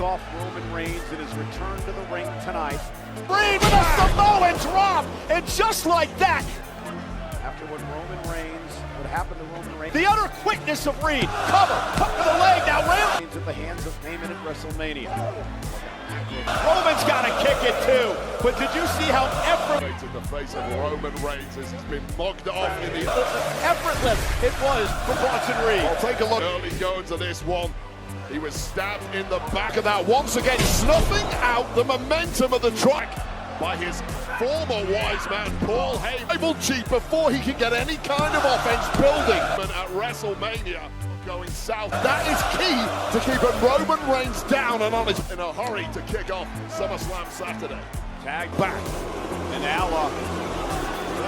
off Roman Reigns in his return to the ring tonight. Reed with a Samoan drop, and just like that, after what happened to Roman Reigns, the utter quickness of Reed, cover, hook to the leg, now Reigns at the hands of Heyman at WrestleMania. Roman's got to kick it too, but did you see how effortless in the face of Roman Reigns as he's been mugged off in the effortless it was for Bronson Reed? Well, take a look. Early going to this one. He was stabbed in the back of that, once again snuffing out the momentum of the track by his former wise man, Paul Heyman. Tribal Chief before he can get any kind of offense building. At WrestleMania, going south. That is key to keeping Roman Reigns down and on his in a hurry to kick off SummerSlam Saturday. Tag back. And now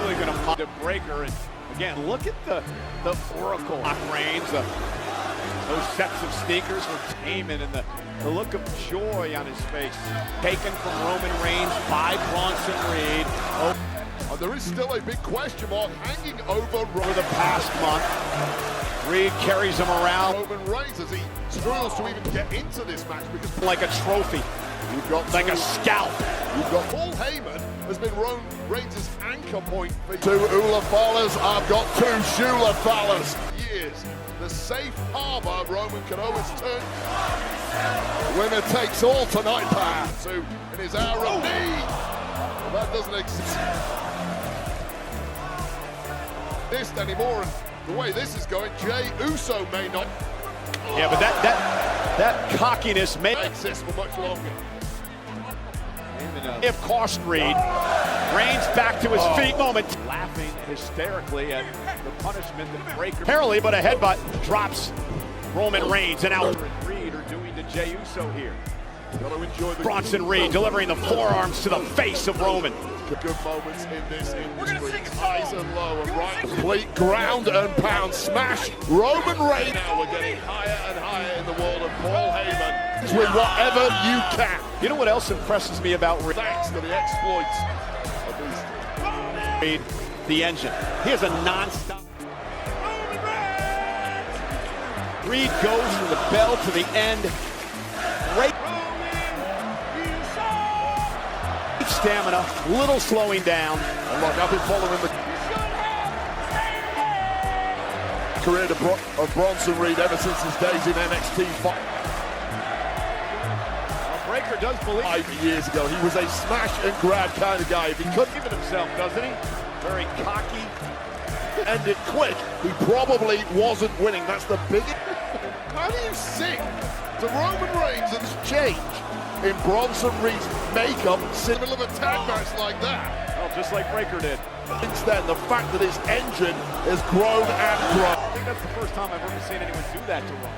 really going to pop the breaker. And again, look at the oracle. Reigns, those sets of sneakers with Heyman and the look of joy on his face. Taken from Roman Reigns by Bronson Reed. Oh, there is still a big question mark hanging over the past month. Reed carries him around. Roman Reigns as he struggles to even get into this match because like a trophy. You've got like a scalp. You've got Paul Heyman has been Roman Reigns' anchor point for two Ula Fallers. I've got two Shula Fallers. Years. The safe harbor Roman can always turn. Winner takes all tonight, Pat. So in his hour of need. Well, that doesn't exist anymore. And the way this is going, Jey Uso may not. Yeah, but that cockiness may exist for much longer. If cost Reed. Reigns back to his feet moment. Laughing hysterically at the punishment that Breaker apparently, but a headbutt drops Roman Reigns and out. Reed are doing to Jey Uso here. Bronson Reed delivering the forearms to the face of Roman. Good moments in this industry. Highs and low and right. Complete ground and pound smash. Roman Reigns. Now we're getting higher and higher in the world of Paul Heyman. With whatever you can. You know what else impresses me about Reed? Thanks to the exploits of Reed, the engine. He has a non-stop. Reed goes from the bell to the end. Great stamina, little slowing down. And look, I've been following the career of Bronson Reed ever since his days in NXT. Breaker does believe 5 years ago, he was a smash and grab kind of guy. If he couldn't give it himself, doesn't he? Very cocky. End it quick. He probably wasn't winning. That's the biggest. How do you sing to Roman Reigns and change in Bronson Reed's makeup in the middle of a tag match like that? Well, just like Breaker did. Instead, the fact that his engine has grown and grown. I think that's the first time I've ever seen anyone do that to Roman.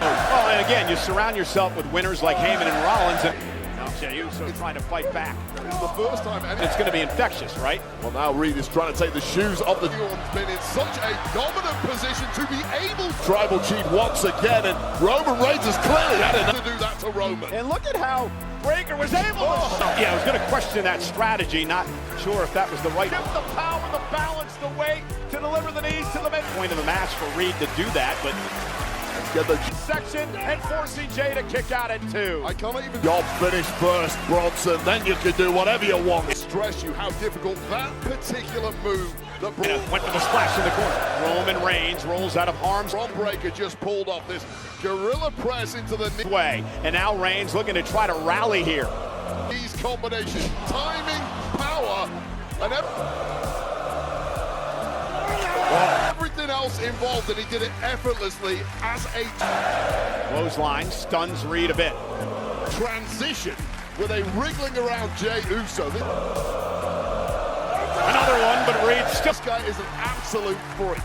Well, and again, you surround yourself with winners like Heyman and Rollins, and now Jey Uso trying to fight back. It's the first time. It's going to be infectious, right? Well, now Reed is trying to take the shoes off the He's been in such a dominant position to be able to Tribal Chief once again, and Roman Reigns has clearly had enough to do that to Roman. And look at how Breaker was able to. Yeah, I was going to question that strategy, not sure if that was the right. Give the power, the balance, the weight to deliver the knees to the mid. Point of the match for Reed to do that, but get the section and forcing Jey to kick out at 2. I can't even. Job finished first, Bronson. Then you can do whatever you want. Stress you how difficult that particular move. Went for the splash in the corner. Roman Reigns rolls out of harm's way. Breaker just pulled off this gorilla press into the knee. Way, and now Reigns looking to try to rally here. These combinations, timing, power, and everything else involved, and he did it effortlessly as a clothesline stuns Reed a bit. Transition with a wriggling around Jey Uso. Another one, but Reed still. This guy is an absolute freak.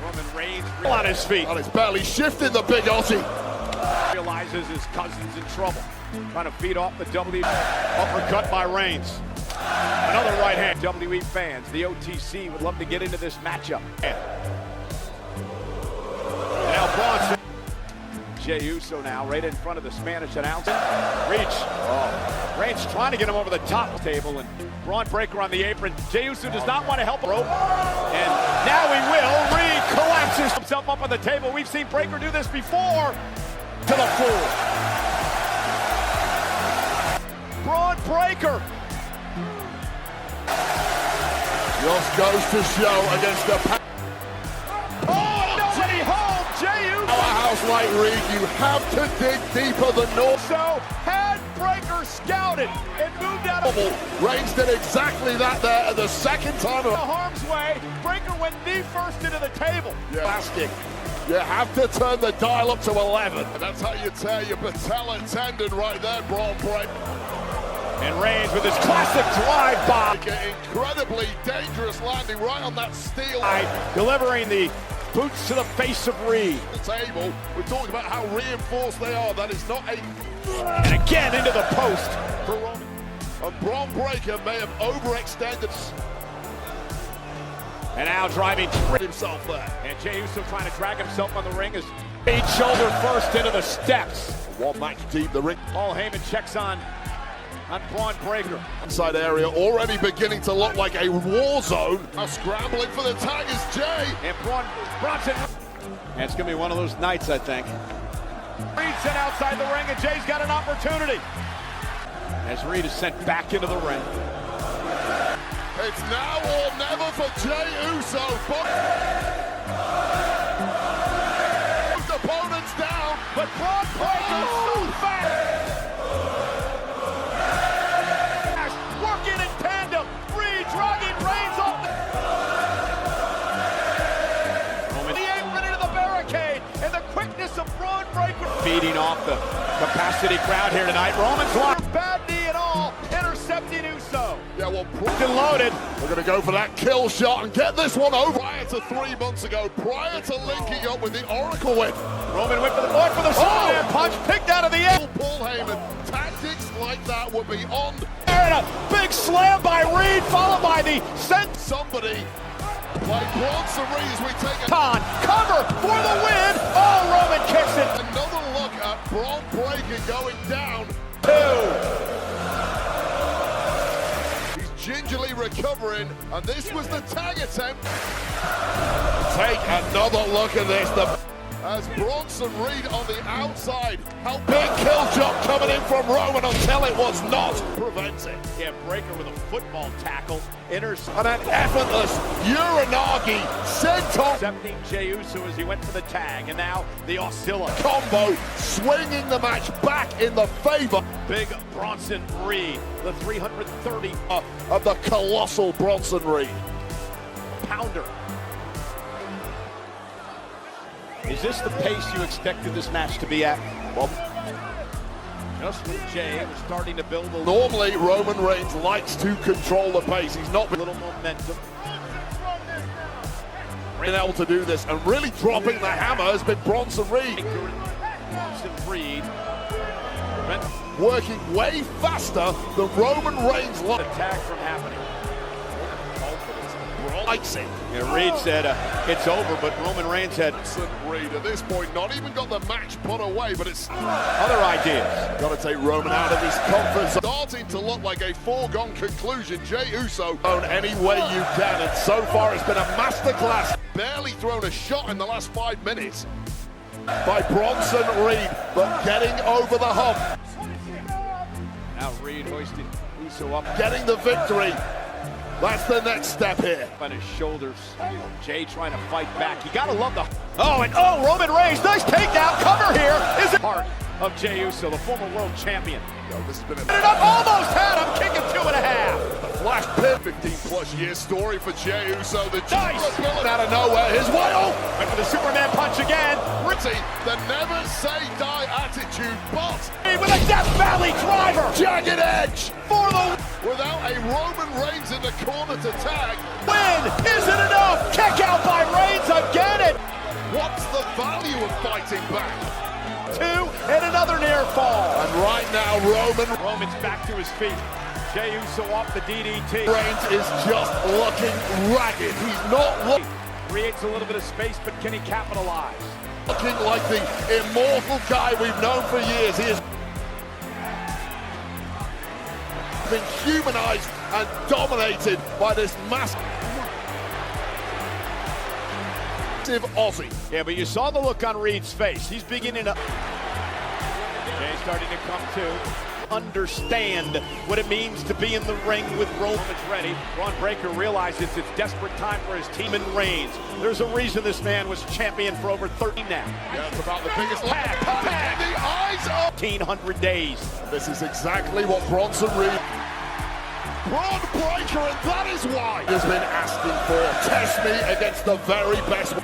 Roman Reigns on his feet. On his belly, shifting the big Aussie. Realizes his cousin's in trouble. Trying to feed off the W. Uppercut by Reigns. Another right hand. WWE fans, the OTC would love to get into this matchup. And now Bronson. Jey Uso now right in front of the Spanish announcer. Reach. Reigns trying to get him over the top table, and Braun Breaker on the apron. Jey Uso does not want to help rope. And now he will. Reed collapses himself up on the table. We've seen Breaker do this before. To the floor. Breaker. Just goes to show against the Oh, nobody home. Jey Uso. powerhouse like Reed. You have to dig deeper than north. So had Breaker scouted and moved out of Reigns did exactly that there at the second time. the harm's way. Breaker went knee first into the table. Plastic. You have to turn the dial up to 11. And that's how you tear your patella tendon right there, Braun Breaker. And Reigns with his classic drive-by. Incredibly dangerous landing right on that steel. Delivering the boots to the face of Reed. The table. We're talking about how reinforced they are. That is not a... And again into the post for Roman. And Braun Breaker may have overextended. And now driving himself there. And Jey Uso trying to drag himself on the ring as feet shoulder first into the steps. One match deep, the ring. Paul Heyman checks on Braun Breaker. Inside area already beginning to look like a war zone. Now scrambling for the tag is Jey. And Bronson. And it's going to be one of those nights, I think. Reed sent outside the ring, and Jey's got an opportunity. As Reed is sent back into the ring. It's now or never for Jey Uso. Both opponents down, But Braun Breaker's so fast. Working in tandem. Reed dragging Reigns off the apron into the barricade. And the quickness of Braun Breaker. Feeding off the capacity crowd here tonight. Roman's locked. Bad knee and all. Intercepting Uso. Yeah, well, Loaded. we're going to go for that kill shot and get this one over. Prior to 3 months ago, prior to linking up with the Oracle win. Roman went for the Superman punch, picked out of the air. Paul Heyman, tactics like that were beyond. And a big slam by Reed, followed by the sent. Somebody like Bronson Reed as we take a Cover for the win. Oh, Roman kicks it. another look at Braun Breaker going down. 2. Gingerly recovering, and this was the tag attempt. Take another look at this. As Bronson Reed on the outside, how big kill shot coming in from Roman until it was not. Prevents it. Yeah, Breaker with a football tackle. Enters. And an effortless Uranagi senton Accepting Jey Uso as he went for the tag, and now the Oscilla. combo, swinging the match back in the favor Big Bronson Reed, the 330 of the colossal Bronson Reed. pounder. Is this the pace you expected this match to be at? Well, Just when Jey was starting to build a normally Roman Reigns likes to control the pace. He's not little momentum. been able to do this, and really dropping the hammer has been Bronson Reed. Bronson Reed. Working way faster than Roman Reigns The tag from happening. likes it. Yeah, Reed said it's over, but Roman Reigns had Bronson Reed at this point not even got the match put away, but it's other ideas. got to take Roman out of his comfort zone. Starting to look like a foregone conclusion. Jey Uso own any way you can, and so far it's been a masterclass. Barely thrown a shot in the last 5 minutes by Bronson Reed, but getting over the hump, Now Reed hoisted Uso up getting the victory. That's the next step here. on his shoulders. Jey trying to fight back. You gotta love the. Roman Reigns, nice takedown. Cover here is it part of Jey Uso, the former world champion. This has been And it up, almost had him, kicking 2.5. flash pin. 15-plus-year story for Jey Uso. The Nice. out of nowhere. His way. Oh, Went for the Superman punch again. Ritzy, the never say die attitude, but With a Death Valley driver jagged edge for the without a Roman Reigns in the corner to tag. win. Isn't enough. Kick out by Reigns again. And What's the value of fighting back? 2 and another near fall. And right now, Roman's back to his feet. Jey Uso off the DDT. Reigns is just looking ragged. He's not Creates a little bit of space, but can he capitalize? looking like the immortal guy we've known for years. He has been humanized and dominated by this massive Aussie. Yeah, but you saw the look on Reed's face. He's beginning to. Jey starting to come to. understand what it means to be in the ring with Roman. Ready. Braun Breaker realizes it's desperate time for his team in Reigns. There's a reason this man was champion for over 30 now. Yeah, it's about the biggest pack in the eyes of 1,500 days. This is exactly what Bronson Reed, Braun Breaker, and that is why he has been asking for. Test me against the very best.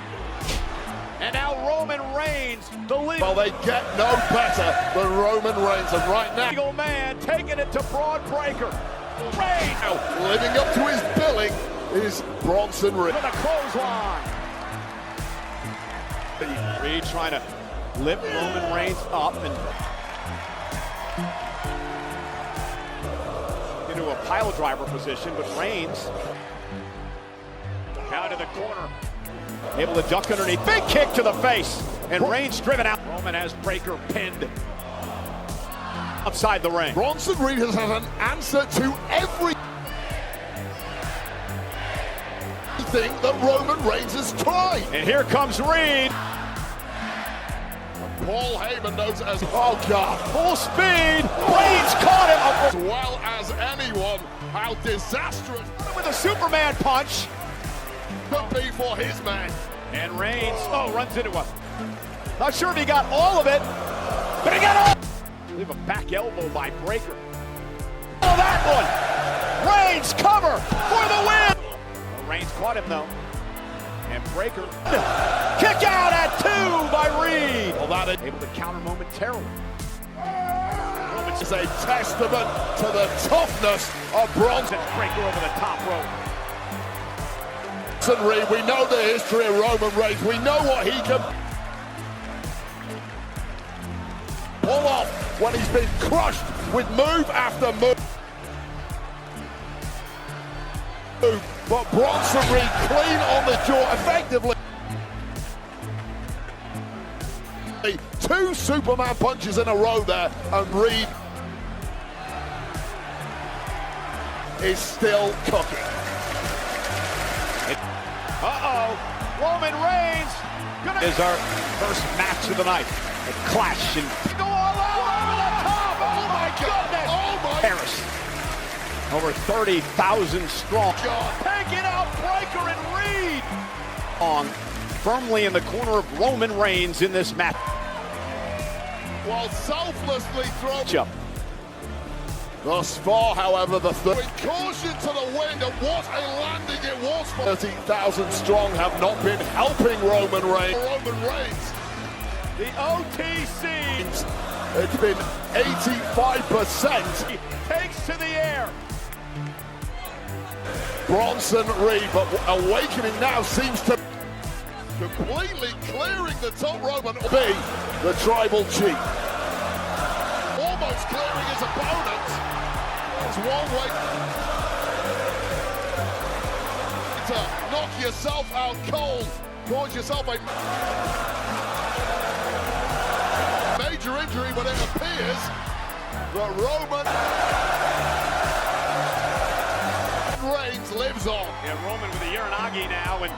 And now Roman Reigns, the lead. Well, they get no better than Roman Reigns, and right now, Eagle man taking it to Braun Breaker. Reigns now living up to his billing is Bronson Reed. with a clothesline. Reed trying to lift Roman Reigns up and into a pile driver position, but Reigns down to the corner. Able to duck underneath. Big kick to the face. And Reigns driven out. Roman has Breaker pinned outside the ring. Bronson Reed has had an answer to everything that Roman Reigns has tried. And here comes Reed. Paul Heyman knows it as, oh God, Full speed. Reigns caught him. as well as anyone, how disastrous With a Superman punch. could be for his man. And Reigns, runs into him. Not sure if he got all of it, but he got all. Leave a back elbow by Breaker. Oh, that one. Reigns cover for the win. Reigns caught him though. And Breaker. Kick out at 2 by Reed. Well, that is Able to counter momentarily. a testament to the toughness of Bronson Breaker over the top rope. Reed. We know the history of Roman Reigns. We know what he can pull off when he's been crushed with move after move. But Bronson Reed clean on the jaw, effectively. 2 Superman punches in a row there, and Reed is still cooking. Roman Reigns is our first match of the night. A clash and go all out over the top. Oh my goodness! Oh my Paris. Over 30,000 strong. God. Taking out Breaker and Reed. On firmly in the corner of Roman Reigns in this match. While selflessly throwing. Jump. Thus far, however, the with caution to the wind, and what a landing it was for 13,000 strong have not been helping Roman Reigns. The OTC It's been 85%. he takes to the air. Bronson Reed, but awakening now seems to completely clearing the top rope and be the tribal chief. Almost clearing his opponent. There's one way to knock yourself out cold, cause yourself a major injury, but it appears that Roman Reigns lives on. Yeah, Roman with the Uranagi now, and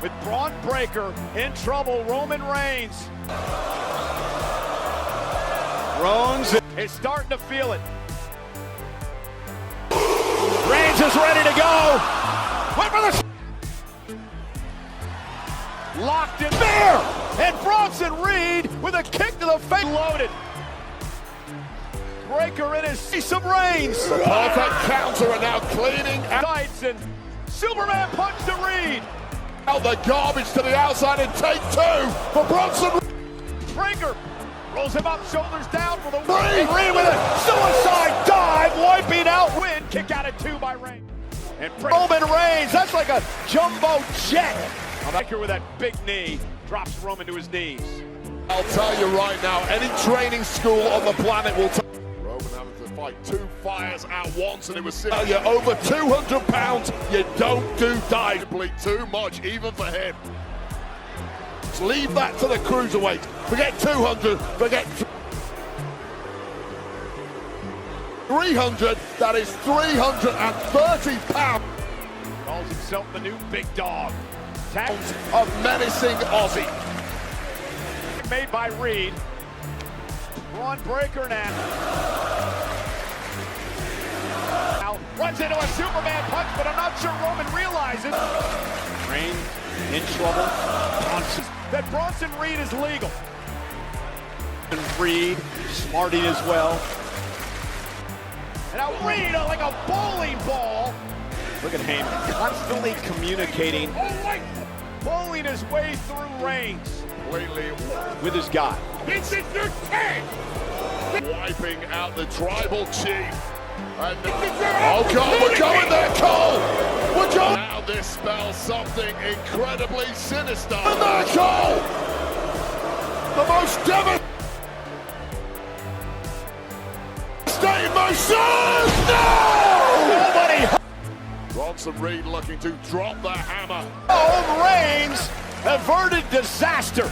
with Braun Breaker in trouble, Roman Reigns. Reigns is starting to feel it. Reigns is ready to go. Wait for the locked in there, and Bronson Reed with a kick to the face, loaded. Breaker in his see some Reigns. The perfect counter, and now cleaning out Tights and Superman punch to Reed. the garbage to the outside, and take 2 for Bronson. Breaker rolls him up, shoulders down for the win. And Reed with a suicide dive, wiping out win. Kick out at 2 by Reigns. And Roman Reigns, that's like a jumbo jet. Breaker with that big knee drops Roman to his knees. I'll tell you right now, any training school on the planet will tell Roman having to fight 2 fires at once, and it was you're over 200 pounds, you don't do dive too much, even for him. Just leave that to the cruiserweight. Forget 200, forget 300, that is 330 pounds. Calls himself the new big dog. Of menacing Aussie. Made by Reed. Braun Breaker now runs into a Superman punch, but I'm not sure Roman realizes. Reigns in trouble. That Bronson Reed is legal. And Reed smarting as well. And now Reed like a bowling ball. Look at Heyman constantly communicating, bowling his way through Reigns. Completely With his guy. This is your tank! Wiping out the tribal chief. And oh God, we're going there, Cole! We're going! Now this spells something incredibly sinister. And there, Cole! The most devastating motion! No! Nobody. Bronson Reed looking to drop the hammer. Oh, Reigns averted disaster.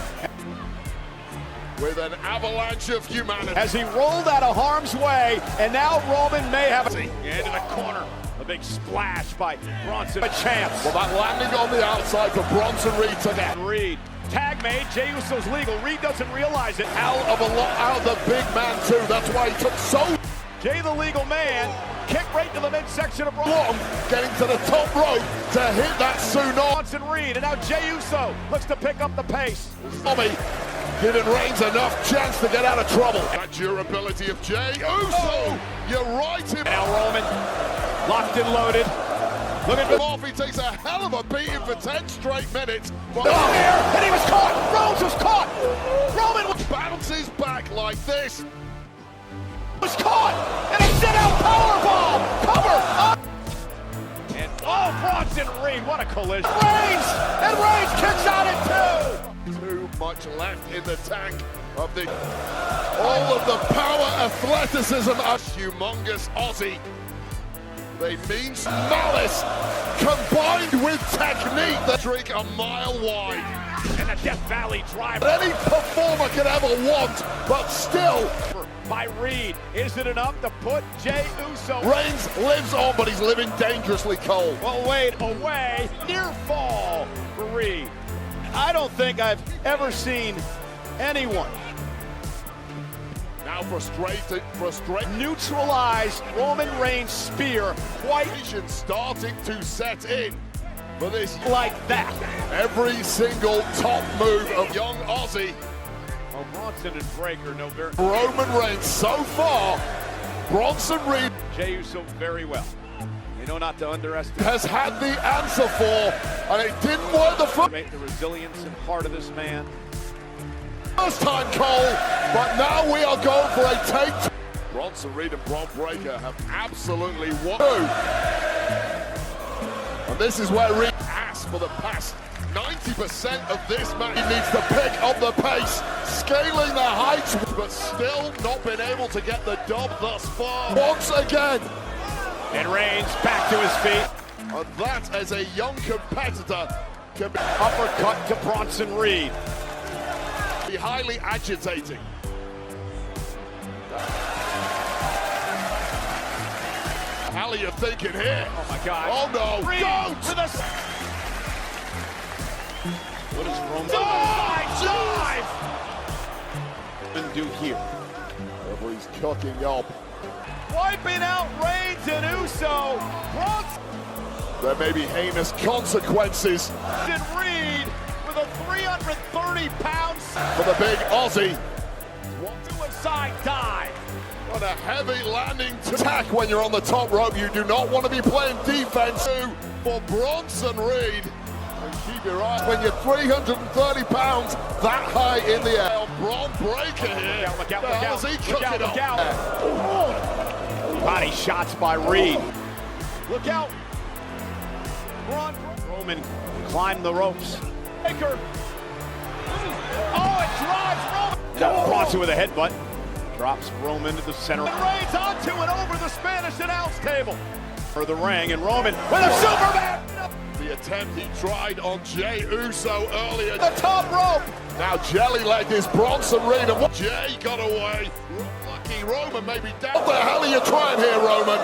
With an avalanche of humanity. As he rolled out of harm's way, and now Roman may have into the corner. A big splash by Bronson, a chance. Well, that landing on the outside for Bronson Reed to get. Reed, tag made, Jey Uso's legal. Reed doesn't realize it. Out of the big man too. That's why he took so. Jey the legal man, kick right to the midsection of Long, getting to the top rope to hit that Tsunami. Bronson Reed, and now Jey Uso looks to pick up the pace. Tommy giving Reigns enough chance to get out of trouble. That durability of Jey Uso. You're right. Now Roman, locked and loaded. Look at him off. He takes a hell of a beating for 10 straight minutes. But and he was caught. Rhodes was caught. Roman bounces back like this. Was caught, and a sit-out powerbomb. Cover. And Bronson Reed, what a collision. Reigns kicks out at 2. Too much left in the tank of the. All of the power, athleticism of humongous Aussie. They mean malice combined with technique. The streak a mile wide. And a Death Valley drive. Any performer could ever want, but still. By Reed, is it enough to put Jey Uso? Reigns lives on, but he's living dangerously cold. Well, wait, away, near fall for Reed. I don't think I've ever seen anyone now frustrated, neutralize Roman Reigns' spear quite starting to set in for this like that. Every single top move of young Aussie. Oh, Bronson and Breaker know very. Roman Reigns so far. Bronson Reed. Jey Uso very well. You know not to underestimate. Has had the answer for, and it didn't work the first. The resilience and heart of this man. First time, Cole, but now we are going for a take. Bronson Reed and Braun Breaker have absolutely won. And this is where Reed asked for the past 90% of this match. He needs to pick up the pace, scaling the heights, but still not been able to get the dub thus far. Once again. And Reigns back to his feet. And that, as a young competitor, can be uppercut to Bronson Reed. Be highly agitating. How are you thinking here? Oh my God. Oh no. Reed Don't! To the... What does Roman do here? Everybody's cooking up. Wiping out Reigns and Uso. Bronson. There may be heinous consequences. And Reed with a 330 pounds for the big Aussie. Suicide dive. What a heavy landing to attack when you're on the top rope. You do not want to be playing defense for Bronson Reed. And keep your eye when you're 330 pounds that high in the air. Braun Breaker here. Look out, look out, he cooking up. Body shots by Reed. Look out. Roman climbed the ropes. Baker. Oh, it drives Roman. Bronson with a headbutt. Drops Roman to the center. And Reigns onto and over the Spanish announce table. For the ring, and Roman with a Superman. The attempt he tried on Jey Uso earlier. The top rope. Now jelly-legged is Bronson Reed, and Jey got away. Lucky Roman maybe down. What the hell are you trying here, Roman?